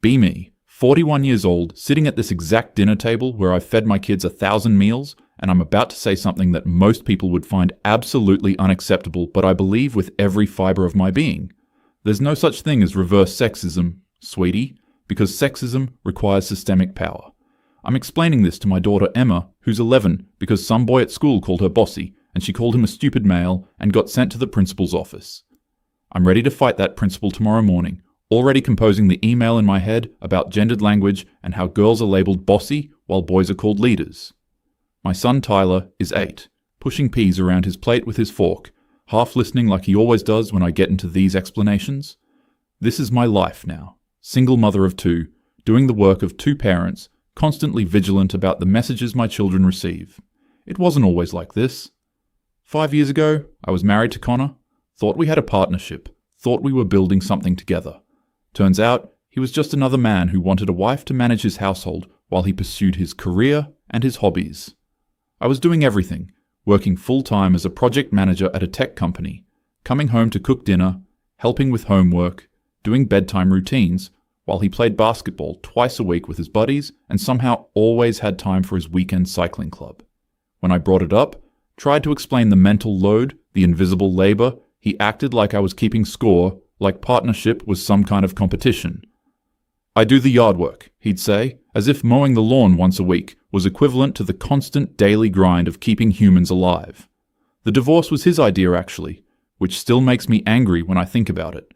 Be me, 41 years old, sitting at this exact dinner table where I've fed my kids 1,000 meals, and I'm about to say something that most people would find absolutely unacceptable, but I believe with every fiber of my being. There's no such thing as reverse sexism, sweetie, because sexism requires systemic power. I'm explaining this to my daughter Emma, who's 11, because some boy at school called her bossy, and she called him a stupid male and got sent to the principal's office. I'm ready to fight that principal tomorrow morning, already composing the email in my head about gendered language and how girls are labeled bossy while boys are called leaders. My son Tyler is 8, pushing peas around his plate with his fork, half listening like he always does when I get into these explanations. This is my life now, single mother of 2, doing the work of 2 parents, constantly vigilant about the messages my children receive. It wasn't always like this. 5 years ago, I was married to Connor, thought we had a partnership, thought we were building something together. Turns out, he was just another man who wanted a wife to manage his household while he pursued his career and his hobbies. I was doing everything, working full-time as a project manager at a tech company, coming home to cook dinner, helping with homework, doing bedtime routines, while he played basketball twice a week with his buddies and somehow always had time for his weekend cycling club. When I brought it up, tried to explain the mental load, the invisible labor, he acted like I was keeping score, like partnership was some kind of competition. I do the yard work, he'd say, as if mowing the lawn once a week was equivalent to the constant daily grind of keeping humans alive. The divorce was his idea, actually, which still makes me angry when I think about it.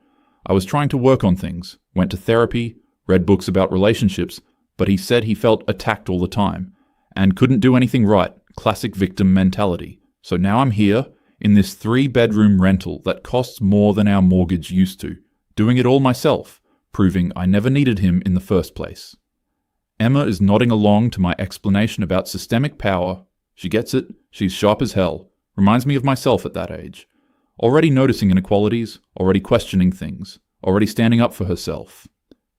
I was trying to work on things, went to therapy, read books about relationships, but he said he felt attacked all the time, and couldn't do anything right, classic victim mentality. So now I'm here, in this 3-bedroom rental that costs more than our mortgage used to, doing it all myself, proving I never needed him in the first place. Emma is nodding along to my explanation about systemic power. She gets it, she's sharp as hell, reminds me of myself at that age. Already noticing inequalities, already questioning things, already standing up for herself.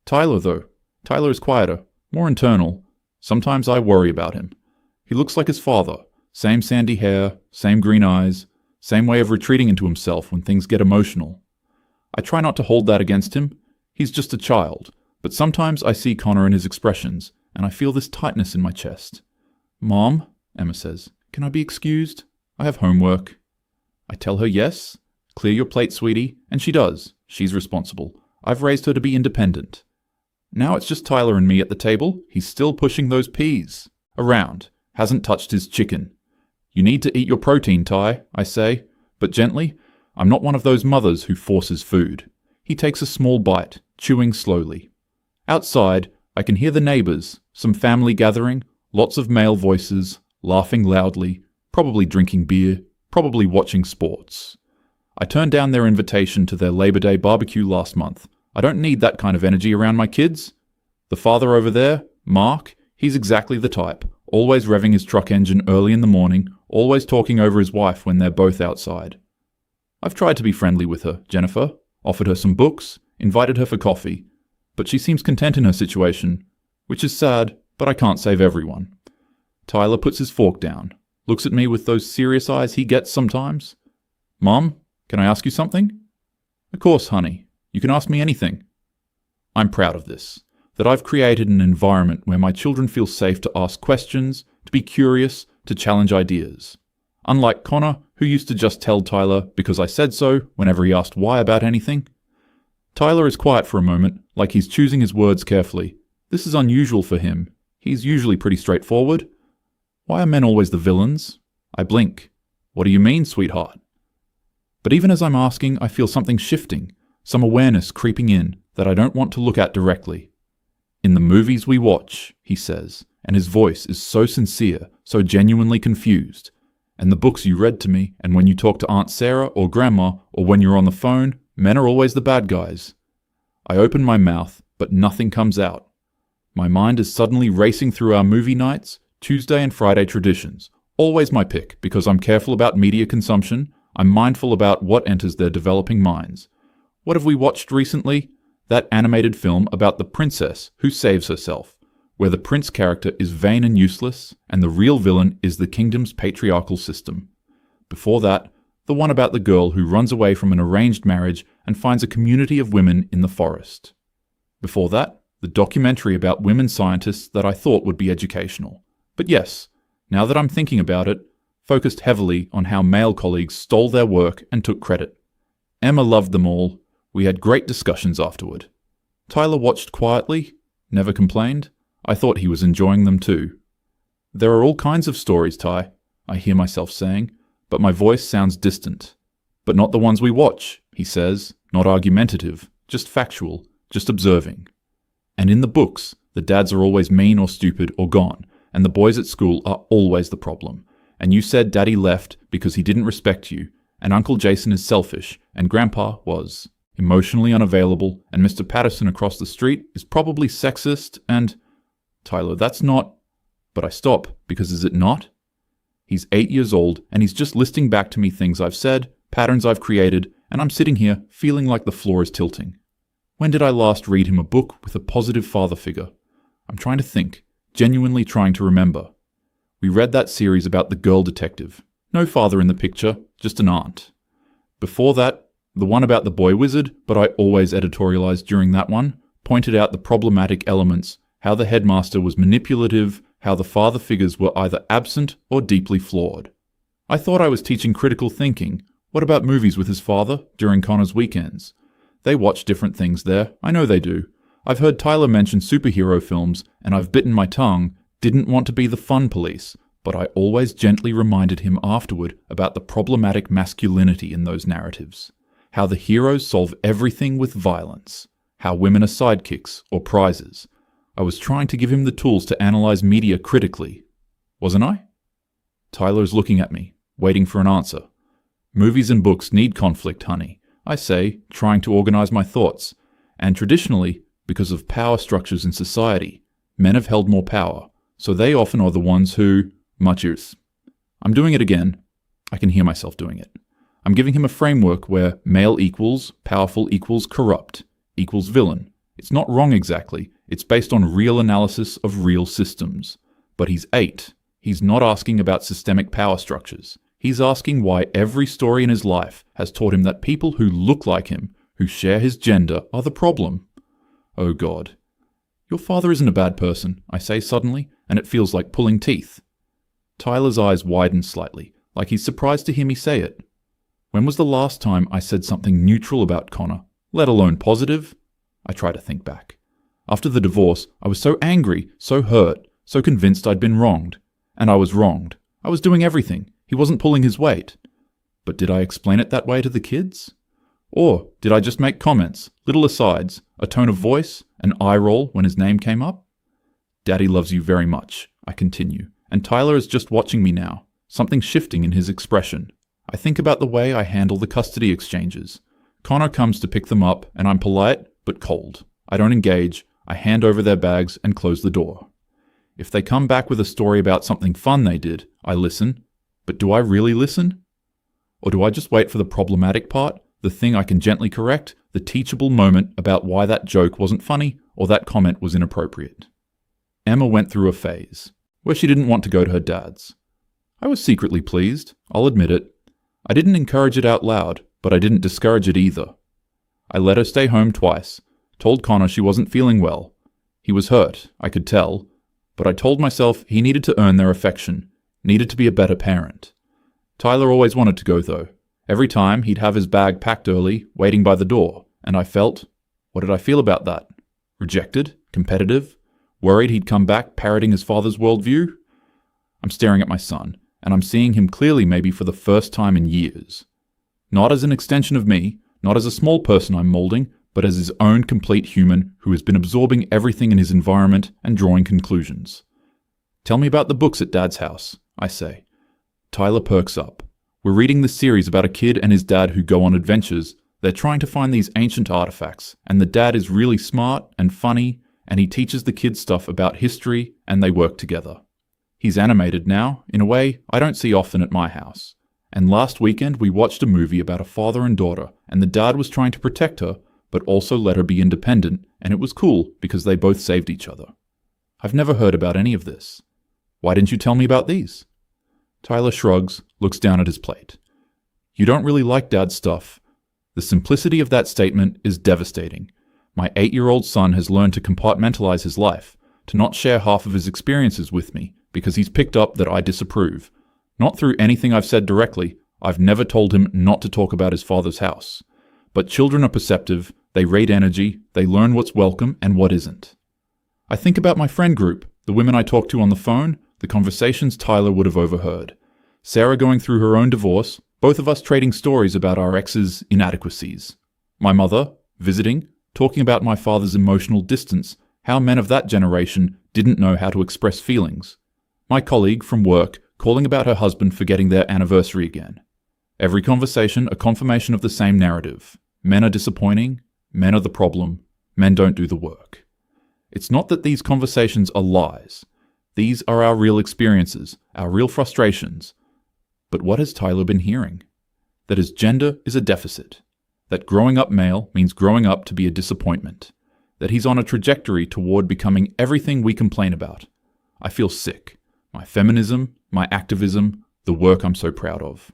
Tyler, though. Tyler is quieter, more internal. Sometimes I worry about him. He looks like his father. Same sandy hair, same green eyes, same way of retreating into himself when things get emotional. I try not to hold that against him. He's just a child. But sometimes I see Connor in his expressions, and I feel this tightness in my chest. Mom, Emma says, can I be excused? I have homework. I tell her yes. Clear your plate, sweetie. And she does. She's responsible. I've raised her to be independent. Now it's just Tyler and me at the table. He's still pushing those peas around. Hasn't touched his chicken. You need to eat your protein, Ty, I say, but gently. I'm not one of those mothers who forces food. He takes a small bite, chewing slowly. Outside, I can hear the neighbors, some family gathering, lots of male voices, laughing loudly, probably drinking beer, probably watching sports. I turned down their invitation to their Labor Day barbecue last month. I don't need that kind of energy around my kids. The father over there, Mark, he's exactly the type, always revving his truck engine early in the morning, always talking over his wife when they're both outside. I've tried to be friendly with her, Jennifer, offered her some books, invited her for coffee, but she seems content in her situation, which is sad, but I can't save everyone. Tyler puts his fork down, looks at me with those serious eyes he gets sometimes. Mom, can I ask you something? Of course, honey. You can ask me anything. I'm proud of this, that I've created an environment where my children feel safe to ask questions, to be curious, to challenge ideas. Unlike Connor, who used to just tell Tyler because I said so whenever he asked why about anything. Tyler is quiet for a moment, like he's choosing his words carefully. This is unusual for him. He's usually pretty straightforward. Why are men always the villains? I blink. What do you mean, sweetheart? But even as I'm asking, I feel something shifting, some awareness creeping in that I don't want to look at directly. In the movies we watch, he says, and his voice is so sincere, so genuinely confused. And the books you read to me, and when you talk to Aunt Sarah or Grandma, or when you're on the phone, men are always the bad guys. I open my mouth, but nothing comes out. My mind is suddenly racing through our movie nights, Tuesday and Friday traditions. Always my pick, because I'm careful about media consumption. I'm mindful about what enters their developing minds. What have we watched recently? That animated film about the princess who saves herself, where the prince character is vain and useless, and the real villain is the kingdom's patriarchal system. Before that, the one about the girl who runs away from an arranged marriage and finds a community of women in the forest. Before that, the documentary about women scientists that I thought would be educational. But yes, now that I'm thinking about it, focused heavily on how male colleagues stole their work and took credit. Emma loved them all. We had great discussions afterward. Tyler watched quietly, never complained. I thought he was enjoying them too. There are all kinds of stories, Ty, I hear myself saying, but my voice sounds distant. But not the ones we watch, he says, not argumentative, just factual, just observing. And in the books, the dads are always mean or stupid or gone, and the boys at school are always the problem. And you said Daddy left because he didn't respect you, and Uncle Jason is selfish, and Grandpa was emotionally unavailable, and Mr. Patterson across the street is probably sexist, and... Tyler, that's not... But I stop, because is it not? He's 8 years old, and he's just listing back to me things I've said, patterns I've created, and I'm sitting here feeling like the floor is tilting. When did I last read him a book with a positive father figure? I'm trying to think, genuinely trying to remember. We read that series about the girl detective. No father in the picture, just an aunt. Before that, the one about the boy wizard, but I always editorialized during that one, pointed out the problematic elements, how the headmaster was manipulative, how the father figures were either absent or deeply flawed. I thought I was teaching critical thinking. What about movies with his father during Connor's weekends? They watch different things there, I know they do. I've heard Tyler mention superhero films, and I've bitten my tongue, didn't want to be the fun police, but I always gently reminded him afterward about the problematic masculinity in those narratives. How the heroes solve everything with violence. How women are sidekicks or prizes. I was trying to give him the tools to analyze media critically. Wasn't I? Tyler is looking at me, waiting for an answer. Movies and books need conflict, honey, I say, trying to organize my thoughts. And traditionally, because of power structures in society, men have held more power, so they often are the ones who... Much ears. I'm doing it again. I can hear myself doing it. I'm giving him a framework where male equals, powerful equals corrupt, equals villain. It's not wrong exactly. It's based on real analysis of real systems. But he's 8. He's not asking about systemic power structures. He's asking why every story in his life has taught him that people who look like him, who share his gender, are the problem. Oh God. Your father isn't a bad person, I say suddenly, and it feels like pulling teeth. Tyler's eyes widen slightly, like he's surprised to hear me say it. When was the last time I said something neutral about Connor, let alone positive? I try to think back. After the divorce, I was so angry, so hurt, so convinced I'd been wronged. And I was wronged. I was doing everything. He wasn't pulling his weight. But did I explain it that way to the kids? Or did I just make comments, little asides, a tone of voice, an eye roll when his name came up? Daddy loves you very much, I continue. And Tyler is just watching me now, something shifting in his expression. I think about the way I handle the custody exchanges. Connor comes to pick them up, and I'm polite, but cold. I don't engage, I hand over their bags and close the door. If they come back with a story about something fun they did, I listen. But do I really listen? Or do I just wait for the problematic part, the thing I can gently correct, the teachable moment about why that joke wasn't funny or that comment was inappropriate? Emma went through a phase where she didn't want to go to her dad's. I was secretly pleased, I'll admit it. I didn't encourage it out loud, but I didn't discourage it either. I let her stay home twice, told Connor she wasn't feeling well. He was hurt, I could tell, but I told myself he needed to earn their affection, needed to be a better parent. Tyler always wanted to go though. Every time he'd have his bag packed early, waiting by the door, and I felt, what did I feel about that? Rejected? Competitive? Worried he'd come back parroting his father's worldview? I'm staring at my son, and I'm seeing him clearly maybe for the first time in years. Not as an extension of me, not as a small person I'm molding, but as his own complete human who has been absorbing everything in his environment and drawing conclusions. Tell me about the books at Dad's house, I say. Tyler perks up. We're reading this series about a kid and his dad who go on adventures. They're trying to find these ancient artifacts, and the dad is really smart and funny, and he teaches the kids stuff about history, and they work together. He's animated now, in a way I don't see often at my house. And last weekend we watched a movie about a father and daughter, and the dad was trying to protect her, but also let her be independent, and it was cool because they both saved each other. I've never heard about any of this. Why didn't you tell me about these? Tyler shrugs, looks down at his plate. You don't really like Dad's stuff. The simplicity of that statement is devastating. My 8-year-old son has learned to compartmentalize his life, to not share half of his experiences with me because he's picked up that I disapprove. Not through anything I've said directly. I've never told him not to talk about his father's house. But children are perceptive, they rate energy, they learn what's welcome and what isn't. I think about my friend group, the women I talk to on the phone, the conversations Tyler would have overheard. Sarah going through her own divorce, both of us trading stories about our ex's inadequacies. My mother, visiting, talking about my father's emotional distance, how men of that generation didn't know how to express feelings. My colleague from work calling about her husband forgetting their anniversary again. Every conversation a confirmation of the same narrative. Men are disappointing, men are the problem, men don't do the work. It's not that these conversations are lies. These are our real experiences, our real frustrations. But what has Tyler been hearing? That his gender is a deficit. That growing up male means growing up to be a disappointment. That he's on a trajectory toward becoming everything we complain about. I feel sick. My feminism, my activism, the work I'm so proud of.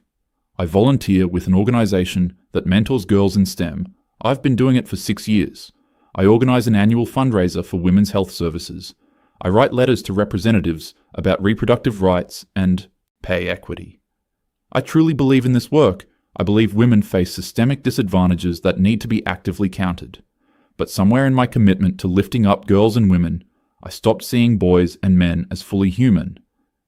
I volunteer with an organization that mentors girls in STEM. I've been doing it for 6 years. I organize an annual fundraiser for women's health services. I write letters to representatives about reproductive rights and pay equity. I truly believe in this work. I believe women face systemic disadvantages that need to be actively countered. But somewhere in my commitment to lifting up girls and women, I stopped seeing boys and men as fully human.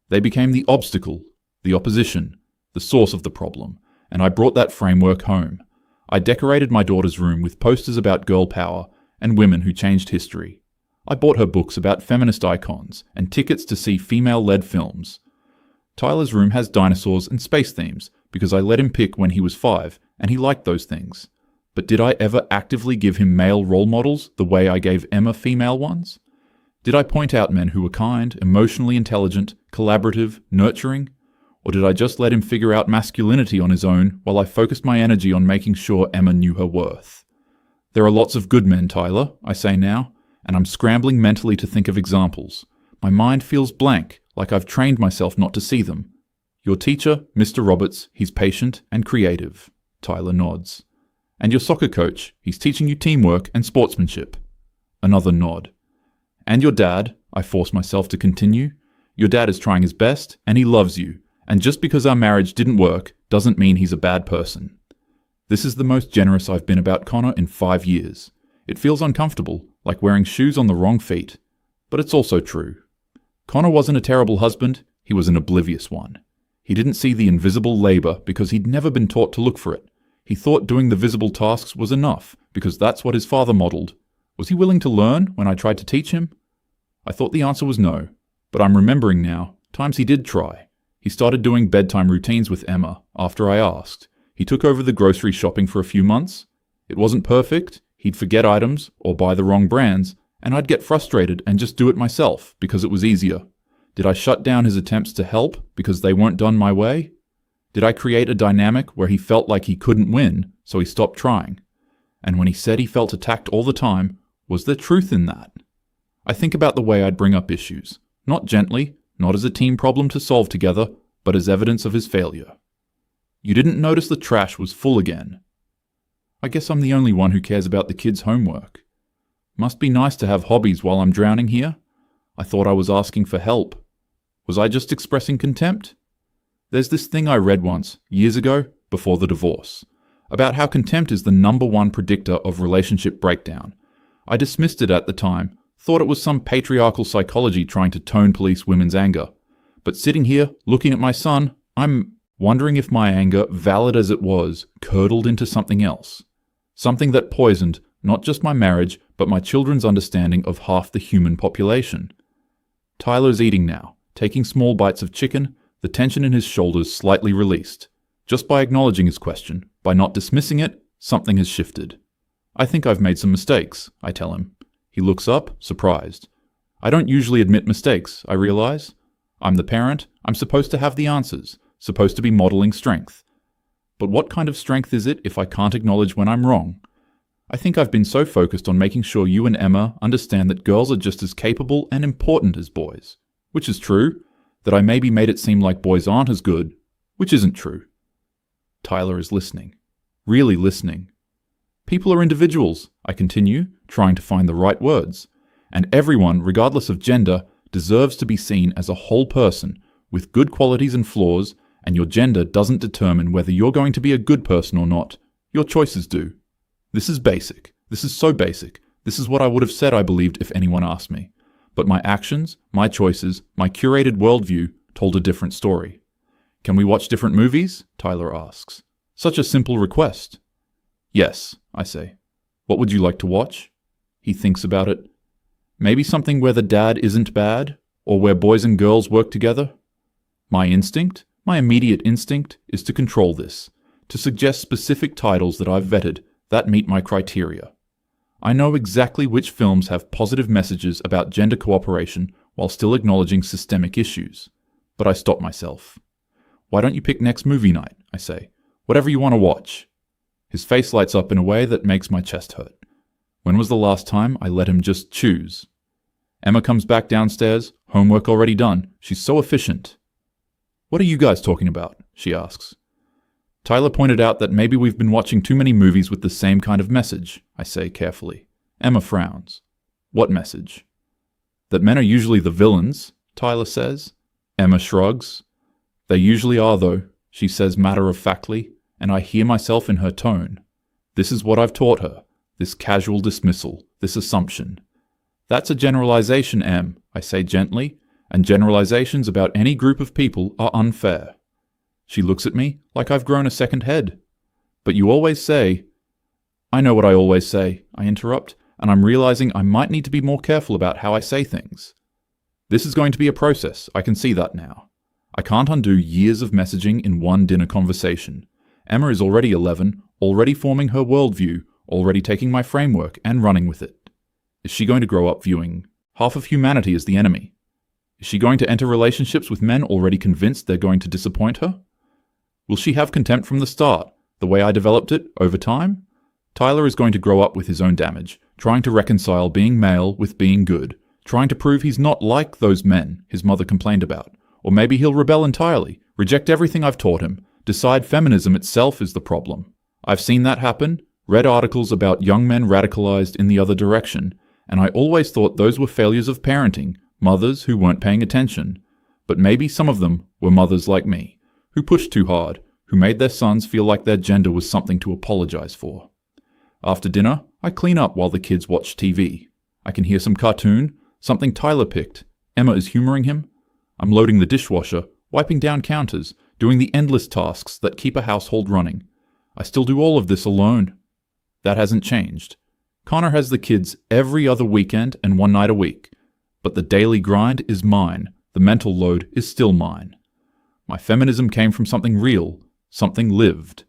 They became the obstacle, the opposition, the source of the problem, and I brought that framework home. I decorated my daughter's room with posters about girl power and women who changed history. I bought her books about feminist icons and tickets to see female-led films. Tyler's room has dinosaurs and space themes because I let him pick when he was 5 and he liked those things. But did I ever actively give him male role models the way I gave Emma female ones? Did I point out men who were kind, emotionally intelligent, collaborative, nurturing? Or did I just let him figure out masculinity on his own while I focused my energy on making sure Emma knew her worth? There are lots of good men, Tyler, I say now, and I'm scrambling mentally to think of examples. My mind feels blank, like I've trained myself not to see them. Your teacher, Mr. Roberts, he's patient and creative. Tyler nods. And your soccer coach, he's teaching you teamwork and sportsmanship. Another nod. And your dad, I force myself to continue. Your dad is trying his best, and he loves you. And just because our marriage didn't work doesn't mean he's a bad person. This is the most generous I've been about Connor in 5 years. It feels uncomfortable, like wearing shoes on the wrong feet. But it's also true. Connor wasn't a terrible husband, he was an oblivious one. He didn't see the invisible labor because he'd never been taught to look for it. He thought doing the visible tasks was enough because that's what his father modeled. Was he willing to learn when I tried to teach him? I thought the answer was no, but I'm remembering now, times he did try. He started doing bedtime routines with Emma after I asked. He took over the grocery shopping for a few months. It wasn't perfect, he'd forget items or buy the wrong brands, and I'd get frustrated and just do it myself because it was easier. Did I shut down his attempts to help because they weren't done my way? Did I create a dynamic where he felt like he couldn't win, so he stopped trying? And when he said he felt attacked all the time, was there truth in that? I think about the way I'd bring up issues, not gently, not as a team problem to solve together, but as evidence of his failure. You didn't notice the trash was full again. I guess I'm the only one who cares about the kids' homework. Must be nice to have hobbies while I'm drowning here. I thought I was asking for help. Was I just expressing contempt? There's this thing I read once, years ago, before the divorce, about how contempt is the #1 predictor of relationship breakdown. I dismissed it at the time, thought it was some patriarchal psychology trying to tone police women's anger. But sitting here, looking at my son, I'm wondering if my anger, valid as it was, curdled into something else. Something that poisoned not just my marriage, but my children's understanding of half the human population. Tyler's eating now, taking small bites of chicken, the tension in his shoulders slightly released. Just by acknowledging his question, by not dismissing it, something has shifted. I think I've made some mistakes, I tell him. He looks up, surprised. I don't usually admit mistakes, I realize. I'm the parent, I'm supposed to have the answers, supposed to be modeling strength. But what kind of strength is it if I can't acknowledge when I'm wrong? I think I've been so focused on making sure you and Emma understand that girls are just as capable and important as boys, which is true, that I maybe made it seem like boys aren't as good, which isn't true. Tyler is listening. Really listening. People are individuals, I continue, trying to find the right words. And everyone, regardless of gender, deserves to be seen as a whole person with good qualities and flaws, and your gender doesn't determine whether you're going to be a good person or not. Your choices do. This is basic. This is so basic. This is what I would have said I believed if anyone asked me. But my actions, my choices, my curated worldview told a different story. Can we watch different movies? Tyler asks. Such a simple request. Yes, I say. What would you like to watch? He thinks about it. Maybe something where the dad isn't bad, or where boys and girls work together? My instinct, my immediate instinct, is to control this, to suggest specific titles that I've vetted that meet my criteria. I know exactly which films have positive messages about gender cooperation while still acknowledging systemic issues. But I stop myself. Why don't you pick next movie night? I say. Whatever you want to watch. His face lights up in a way that makes my chest hurt. When was the last time I let him just choose? Emma comes back downstairs, homework already done. She's so efficient. What are you guys talking about? She asks. Tyler pointed out that maybe we've been watching too many movies with the same kind of message, I say carefully. Emma frowns. What message? That men are usually the villains, Tyler says. Emma shrugs. They usually are, though, she says matter-of-factly, and I hear myself in her tone. This is what I've taught her, this casual dismissal, this assumption. That's a generalization, Em, I say gently, and generalizations about any group of people are unfair. She looks at me like I've grown a second head. But you always say... I know what I always say, I interrupt, and I'm realizing I might need to be more careful about how I say things. This is going to be a process, I can see that now. I can't undo years of messaging in one dinner conversation. Emma is already 11, already forming her worldview, already taking my framework and running with it. Is she going to grow up viewing half of humanity as the enemy? Is she going to enter relationships with men already convinced they're going to disappoint her? Will she have contempt from the start, the way I developed it, over time? Tyler is going to grow up with his own damage, trying to reconcile being male with being good, trying to prove he's not like those men his mother complained about. Or maybe he'll rebel entirely, reject everything I've taught him, decide feminism itself is the problem. I've seen that happen, read articles about young men radicalized in the other direction, and I always thought those were failures of parenting, mothers who weren't paying attention. But maybe some of them were mothers like me, who pushed too hard, who made their sons feel like their gender was something to apologize for. After dinner, I clean up while the kids watch TV. I can hear some cartoon, something Tyler picked. Emma is humoring him. I'm loading the dishwasher, wiping down counters, doing the endless tasks that keep a household running. I still do all of this alone. That hasn't changed. Connor has the kids every other weekend and one night a week. But the daily grind is mine. The mental load is still mine. My feminism came from something real, something lived.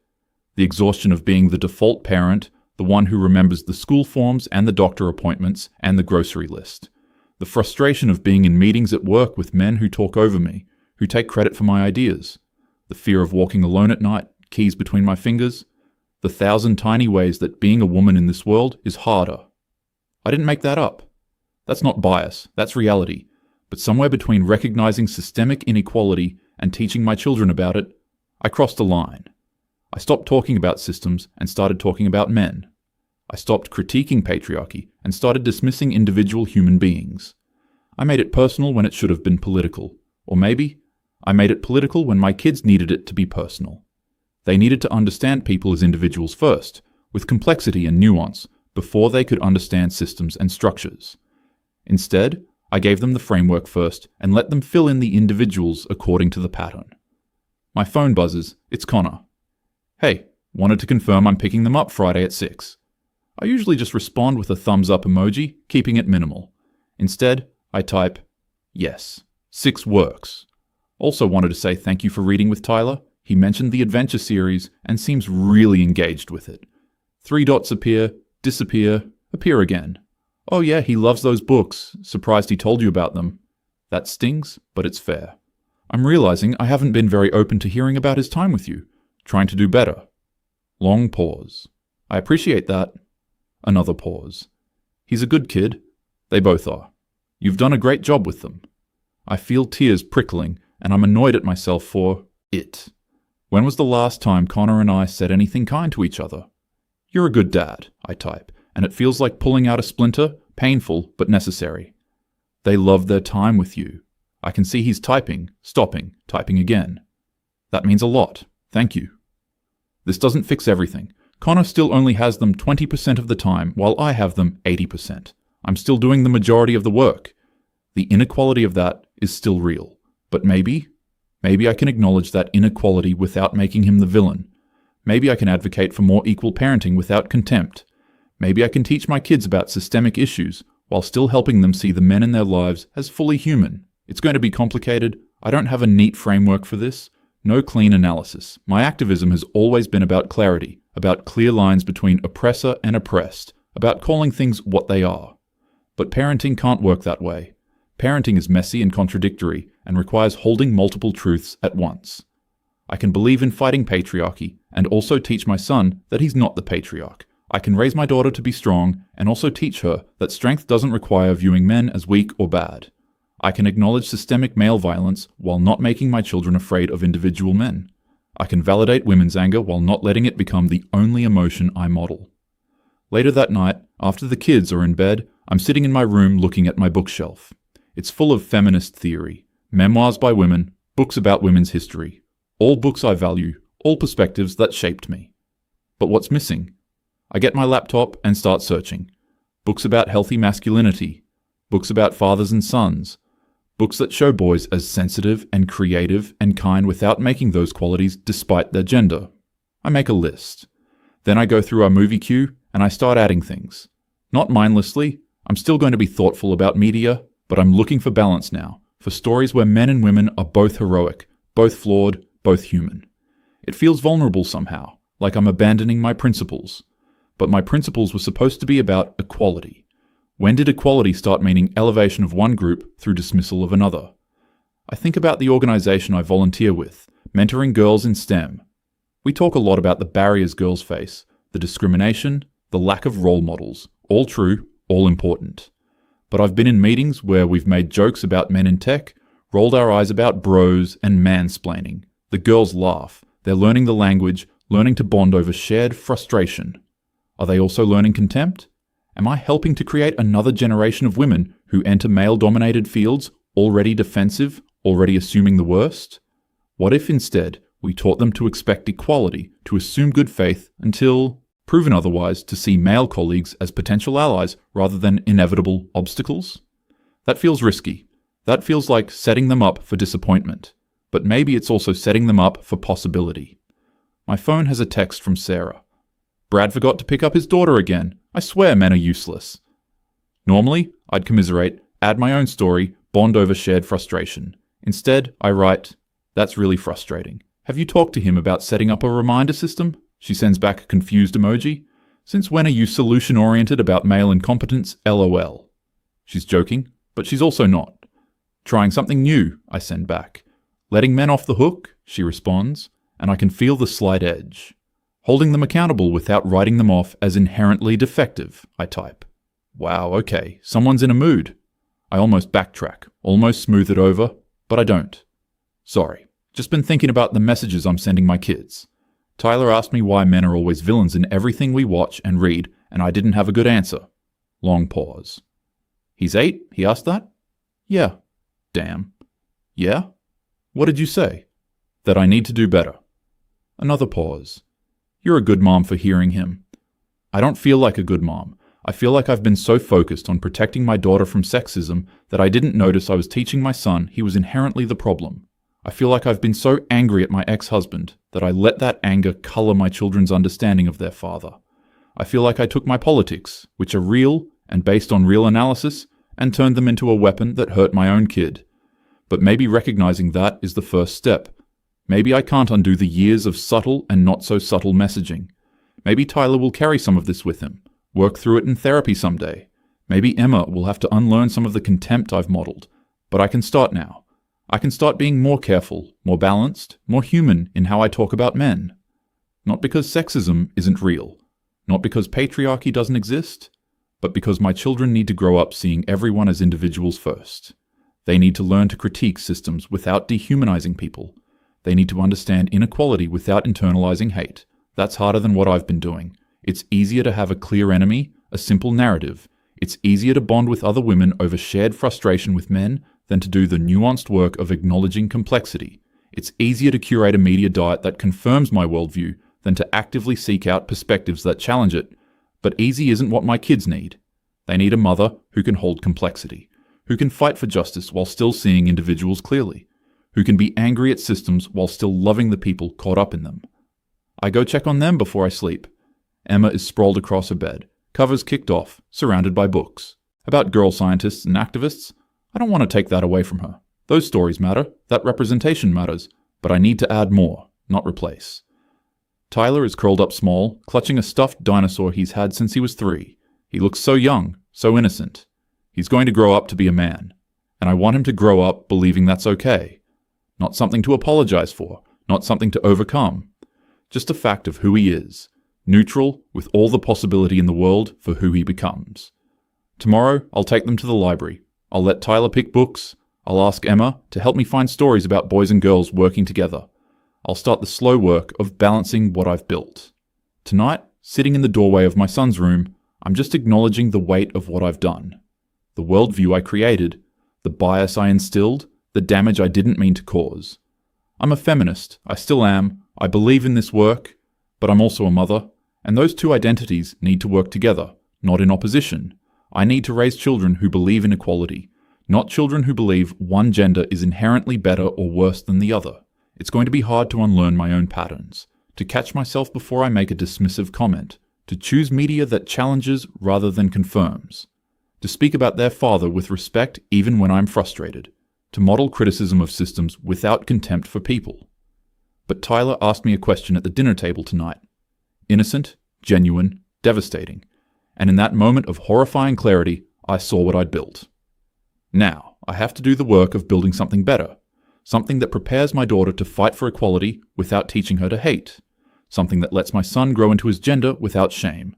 The exhaustion of being the default parent, the one who remembers the school forms and the doctor appointments and the grocery list. The frustration of being in meetings at work with men who talk over me, who take credit for my ideas. The fear of walking alone at night, keys between my fingers. The 1,000 tiny ways that being a woman in this world is harder. I didn't make that up. That's not bias, that's reality. But somewhere between recognizing systemic inequality and teaching my children about it, I crossed a line. I stopped talking about systems and started talking about men. I stopped critiquing patriarchy and started dismissing individual human beings. I made it personal when it should have been political. Or maybe, I made it political when my kids needed it to be personal. They needed to understand people as individuals first, with complexity and nuance, before they could understand systems and structures. Instead, I gave them the framework first and let them fill in the individuals according to the pattern. My phone buzzes. It's Connor. Hey, wanted to confirm I'm picking them up Friday at 6. I usually just respond with a thumbs up emoji, keeping it minimal. Instead, I type, yes, 6 works. Also wanted to say thank you for reading with Tyler. He mentioned the adventure series and seems really engaged with it. 3 dots appear, disappear, appear again. Oh yeah, he loves those books. Surprised he told you about them. That stings, but it's fair. I'm realizing I haven't been very open to hearing about his time with you. Trying to do better. Long pause. I appreciate that. Another pause. He's a good kid. They both are. You've done a great job with them. I feel tears prickling, and I'm annoyed at myself for it. When was the last time Connor and I said anything kind to each other? You're a good dad, I type, and it feels like pulling out a splinter, painful but necessary. They love their time with you. I can see he's typing, stopping, typing again. That means a lot. Thank you. This doesn't fix everything. Connor still only has them 20% of the time, while I have them 80%. I'm still doing the majority of the work. The inequality of that is still real. But maybe I can acknowledge that inequality without making him the villain. Maybe I can advocate for more equal parenting without contempt. Maybe I can teach my kids about systemic issues while still helping them see the men in their lives as fully human. It's going to be complicated. I don't have a neat framework for this. No clean analysis. My activism has always been about clarity, about clear lines between oppressor and oppressed, about calling things what they are. But parenting can't work that way. Parenting is messy and contradictory and requires holding multiple truths at once. I can believe in fighting patriarchy and also teach my son that he's not the patriarch. I can raise my daughter to be strong and also teach her that strength doesn't require viewing men as weak or bad. I can acknowledge systemic male violence while not making my children afraid of individual men. I can validate women's anger while not letting it become the only emotion I model. Later that night, after the kids are in bed, I'm sitting in my room looking at my bookshelf. It's full of feminist theory, memoirs by women, books about women's history. All books I value, all perspectives that shaped me. But what's missing? I get my laptop and start searching. Books about healthy masculinity, books about fathers and sons, books that show boys as sensitive and creative and kind without making those qualities despite their gender. I make a list. Then I go through our movie queue and I start adding things. Not mindlessly, I'm still going to be thoughtful about media, but I'm looking for balance now, for stories where men and women are both heroic, both flawed, both human. It feels vulnerable somehow, like I'm abandoning my principles. But my principles were supposed to be about equality. When did equality start meaning elevation of one group through dismissal of another? I think about the organization I volunteer with, mentoring girls in STEM. We talk a lot about the barriers girls face, the discrimination, the lack of role models, all true, all important. But I've been in meetings where we've made jokes about men in tech, rolled our eyes about bros and mansplaining. The girls laugh. They're learning the language, learning to bond over shared frustration. Are they also learning contempt? Am I helping to create another generation of women who enter male-dominated fields already defensive, already assuming the worst? What if instead we taught them to expect equality, to assume good faith until, proven otherwise, to see male colleagues as potential allies rather than inevitable obstacles? That feels risky. That feels like setting them up for disappointment. But maybe it's also setting them up for possibility. My phone has a text from Sarah. Brad forgot to pick up his daughter again. I swear men are useless. Normally, I'd commiserate, add my own story, bond over shared frustration. Instead, I write, "That's really frustrating. Have you talked to him about setting up a reminder system?" She sends back a confused emoji. "Since when are you solution-oriented about male incompetence? LOL." She's joking, but she's also not. "Trying something new," I send back. "Letting men off the hook," she responds, and I can feel the slight edge. "Holding them accountable without writing them off as inherently defective," I type. Wow, okay, someone's in a mood. I almost backtrack, almost smooth it over, but I don't. Sorry, just been thinking about the messages I'm sending my kids. Tyler asked me why men are always villains in everything we watch and read, and I didn't have a good answer. Long pause. "He's 8? He asked that?" "Yeah." "Damn." "Yeah? What did you say?" "That I need to do better." Another pause. "You're a good mom for hearing him." I don't feel like a good mom. I feel like I've been so focused on protecting my daughter from sexism that I didn't notice I was teaching my son he was inherently the problem. I feel like I've been so angry at my ex-husband that I let that anger color my children's understanding of their father. I feel like I took my politics, which are real and based on real analysis, and turned them into a weapon that hurt my own kid. But maybe recognizing that is the first step. Maybe I can't undo the years of subtle and not so subtle messaging. Maybe Tyler will carry some of this with him, work through it in therapy someday. Maybe Emma will have to unlearn some of the contempt I've modeled. But I can start now. I can start being more careful, more balanced, more human in how I talk about men. Not because sexism isn't real, not because patriarchy doesn't exist, but because my children need to grow up seeing everyone as individuals first. They need to learn to critique systems without dehumanizing people. They need to understand inequality without internalizing hate. That's harder than what I've been doing. It's easier to have a clear enemy, a simple narrative. It's easier to bond with other women over shared frustration with men than to do the nuanced work of acknowledging complexity. It's easier to curate a media diet that confirms my worldview than to actively seek out perspectives that challenge it. But easy isn't what my kids need. They need a mother who can hold complexity, who can fight for justice while still seeing individuals clearly, who can be angry at systems while still loving the people caught up in them. I go check on them before I sleep. Emma is sprawled across her bed, covers kicked off, surrounded by books. About girl scientists and activists, I don't want to take that away from her. Those stories matter, that representation matters, but I need to add more, not replace. Tyler is curled up small, clutching a stuffed dinosaur he's had since he was 3. He looks so young, so innocent. He's going to grow up to be a man, and I want him to grow up believing that's okay. Not something to apologize for, not something to overcome. Just a fact of who he is, neutral with all the possibility in the world for who he becomes. Tomorrow, I'll take them to the library. I'll let Tyler pick books. I'll ask Emma to help me find stories about boys and girls working together. I'll start the slow work of balancing what I've built. Tonight, sitting in the doorway of my son's room, I'm just acknowledging the weight of what I've done. The worldview I created, the bias I instilled, the damage I didn't mean to cause. I'm a feminist, I still am, I believe in this work, but I'm also a mother, and those two identities need to work together, not in opposition. I need to raise children who believe in equality, not children who believe one gender is inherently better or worse than the other. It's going to be hard to unlearn my own patterns, to catch myself before I make a dismissive comment, to choose media that challenges rather than confirms, to speak about their father with respect even when I'm frustrated, to model criticism of systems without contempt for people. But Tyler asked me a question at the dinner table tonight. Innocent, genuine, devastating. And in that moment of horrifying clarity, I saw what I'd built. Now, I have to do the work of building something better. Something that prepares my daughter to fight for equality without teaching her to hate. Something that lets my son grow into his gender without shame.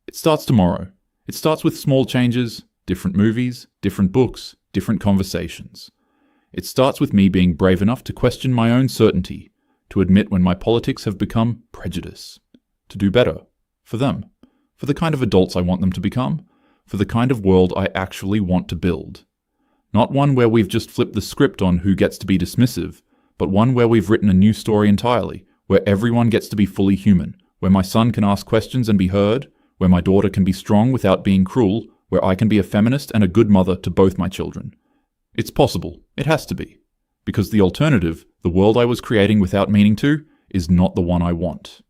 It starts tomorrow. It starts with small changes, different movies, different books, different conversations. It starts with me being brave enough to question my own certainty, to admit when my politics have become prejudice, to do better, for them, for the kind of adults I want them to become, for the kind of world I actually want to build. Not one where we've just flipped the script on who gets to be dismissive, but one where we've written a new story entirely, where everyone gets to be fully human, where my son can ask questions and be heard, where my daughter can be strong without being cruel, where I can be a feminist and a good mother to both my children. It's possible. It has to be. Because the alternative, the world I was creating without meaning to, is not the one I want.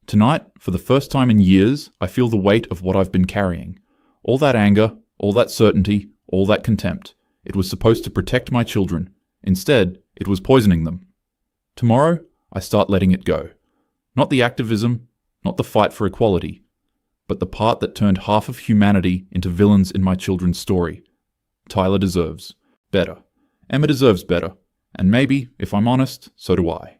Tonight, for the first time in years, I feel the weight of what I've been carrying. All that anger, all that certainty, all that contempt. It was supposed to protect my children. Instead, it was poisoning them. Tomorrow, I start letting it go. Not the activism, not the fight for equality, but the part that turned half of humanity into villains in my children's story. Tyler deserves better. Emma deserves better. And maybe, if I'm honest, so do I.